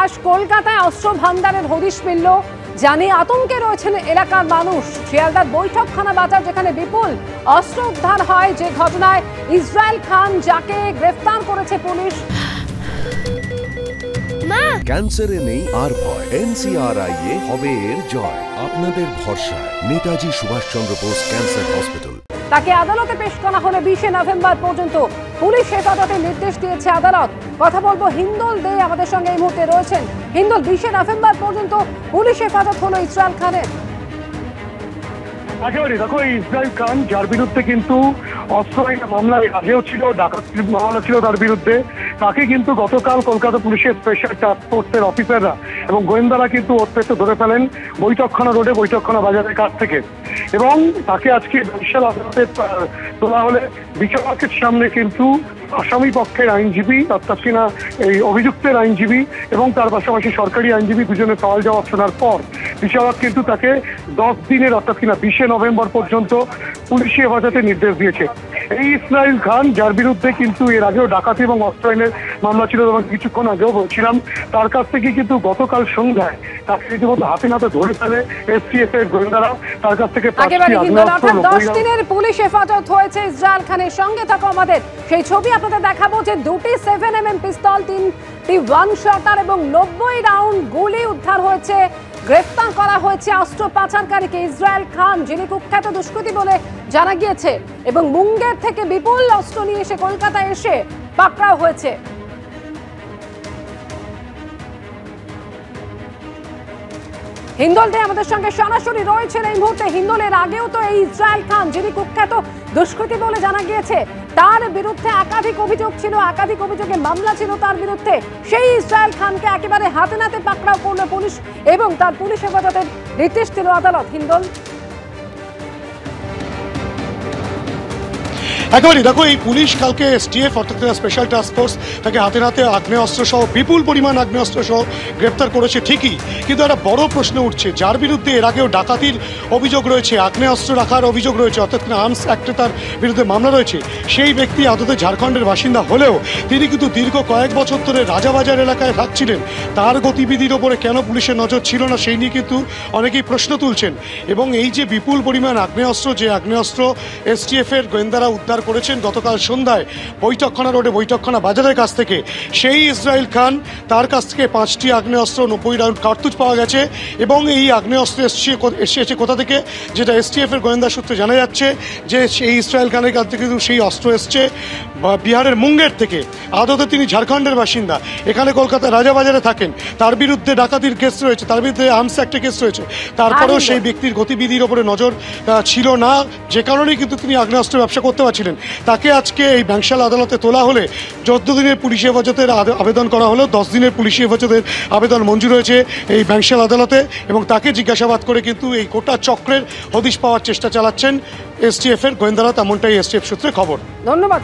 ইতিহাস, কলকাতায় অস্ত্র ভান্ডারের হদিশ মিলল, জানি আতঙ্কে রয়েছেন এলাকার মানুষ। শিয়ালদার বৈঠকখানা বাজার, যেখানে বিপুল অস্ত্র উদ্ধার হয়, যে ঘটনায় ইসরায়েল খান, যাকে গ্রেফতার করেছে পুলিশ। ক্যান্সারে নেই আর ভয়, NCRI এ হবে এর জয়। আপনাদের ভরসা নেতাজি সুভাষচন্দ্র বোস ক্যান্সার হসপিটাল। তাকে আদালতে পেশ করা হলে 20 নভেম্বর পর্যন্ত পুলিশ হেফাজতের নির্দেশ দিয়েছে আদালত। কথা বলবো হিন্দোল দে আমাদের সঙ্গে এই মুহূর্তে রয়েছেন। হিন্দোল, 20 নভেম্বর পর্যন্ত পুলিশ হেফাজত হলো ইসরায়েল খানের। একেবারে দেখো, ইসরায়েল খান, যার বিরুদ্ধে কিন্তু অস্ত্র আইনে মামলা আগেও ছিল, ডাকাতির মামলা ছিল তার বিরুদ্ধে, তাকে কিন্তু গতকাল কলকাতা পুলিশের স্পেশাল টাস্ক ফোর্সের অফিসাররা এবং গোয়েন্দারা কিন্তু অত্যন্ত ধরে ফেলেন বৈঠকখানা রোডে, বৈঠকখানা বাজারের কাছ থেকে, এবং তাকে আজকে বিশাল আদালতে তোলা হলে বিচারকের সামনে কিন্তু আসামি পক্ষের আইনজীবী, অর্থাৎ কিনা এই অভিযুক্তের আইনজীবী এবং তার পাশাপাশি সরকারি আইনজীবী দুজনের সওয়াল জবাব শোনার পর বিচারক কিন্তু তাকে 10 দিনের, অর্থাৎ কিনা 20 নভেম্বর পর্যন্ত পুলিশি হেফাজতে নির্দেশ দিয়েছে। এই ইসরায়েল খান, যার বিরুদ্ধে কিন্তু এর আগেও ডাকাতি এবং অস্ত্র আইনের মামলা ছিল, এবং কিছুক্ষণ আগেও বলছিলাম, তার কাছ থেকে কিন্তু গতকাল সন্ধ্যায় তাকে রীতিমতো হাতে নাতে ধরে ফেলে STF এর গোয়েন্দারা। তার কাছ থেকে 10 দিনের পুলিশ হেফাজত হয়েছে ইসরায়েল খানের। সঙ্গে থাকো আমাদের, সেই ছবি আপনাদের দেখাবো, যে 2টি 7mm পিস্তল, 3টি ওয়ান শটার এবং 90 রাউন্ড গুলি উদ্ধার হয়েছে। গ্রেফতার করা হয়েছে অস্ত্র পাচারকারীকে, ইসরায়েল খান, যিনি কুখ্যাত দুষ্কৃতী বলে জানা গিয়েছে, এবং মুঙ্গের থেকে বিপুল অস্ত্র নিয়ে এসে কলকাতায় এসে পাকড়াও হয়েছে। হিন্দোল দে আমাদের সঙ্গে সরাসরি রয়েছেন এই মুহূর্তে। হিন্দোলের আগেও তো এই ইসরায়েল খান, যিনি কুখ্যাত দুষ্কৃতী বলে জানা গিয়েছে, তার বিরুদ্ধে একাধিক অভিযোগ ছিল, একাধিক অভিযোগের মামলা ছিল তার বিরুদ্ধে। সেই ইসরায়েল খানকে একেবারে হাতে নাতে পাকড়াও করলো পুলিশ এবং তার পুলিশ হেফাজতের নির্দেশ দিল আদালত। হিন্দোল, একেবারে দেখো, এই পুলিশ কালকে STF অর্থাৎ স্পেশাল টাস্ক ফোর্স তাকে হাতে নাতে আগ্নেয়াস্ত্র সহ, বিপুল পরিমাণ আগ্নেয়াস্ত্র সহ গ্রেপ্তার করেছে ঠিকই, কিন্তু একটা বড় প্রশ্ন উঠছে, যার বিরুদ্ধে এর আগেও ডাকাতির অভিযোগ রয়েছে, আগ্নেয়াস্ত্র রাখার অভিযোগ রয়েছে, অর্থাৎ আর্মস অ্যাক্টে তার বিরুদ্ধে মামলা রয়েছে, সেই ব্যক্তি আদতে ঝাড়খণ্ডের বাসিন্দা হলেও তিনি কিন্তু দীর্ঘ কয়েক বছর ধরে রাজাবাজার এলাকায় থাকছিলেন। তার গতিবিধির ওপরে কেন পুলিশের নজর ছিল না, সেই নিয়ে কিন্তু অনেকেই প্রশ্ন তুলছেন। এবং এই যে বিপুল পরিমাণ আগ্নেয়াস্ত্র, যে আগ্নেয়াস্ত্র STF এর গোয়েন্দারা উদ্ধার করেছেন গতকাল সন্ধ্যায় বৈঠকখানা রোডে, বৈঠকখানা বাজারের কাছ থেকে, সেই ইসরায়েল খান, তার কাছ থেকে 5টি আগ্নেয়াস্ত্র, 90 রাউন্ড কার্তুজ পাওয়া গেছে। এবং এই আগ্নেয়াস্ত্র এসেছে কোথা থেকে, যেটা STF এর গোয়েন্দা সূত্রে জানা যাচ্ছে, যে সেই ইসরায়েল খানের কাছ থেকে কিন্তু সেই অস্ত্র এসছে বিহারের মুঙ্গের থেকে। আদতে তিনি ঝাড়খণ্ডের বাসিন্দা, এখানে কলকাতা রাজাবাজারে থাকেন, তার বিরুদ্ধে ডাকাতির কেস রয়েছে, তার বিরুদ্ধে আর্মস অ্যাক্টে কেস রয়েছে, তারপরেও সেই ব্যক্তির গতিবিধির ওপরে নজর ছিল না, যে কারণেই কিন্তু তিনি আগ্নেয়াস্ত্র ব্যবসা করতে পারছিলেন। তাকে আজকে এই ব্যাংশাল আদালতে তোলা হলে 14 দিনের পুলিশ হেফাজতের আবেদন করা হলো। 10 দিনের পুলিশ হেফাজতের আবেদন মঞ্জুর হয়েছে এই ব্যাংশাল আদালতে, এবং তাকে জিজ্ঞাসাবাদ করে কিন্তু এই গোটা চক্রের হদিশ পাওয়ার চেষ্টা চালাচ্ছেন STF এর গোয়েন্দারা, তেমনটাই STF সূত্রে খবর। ধন্যবাদ।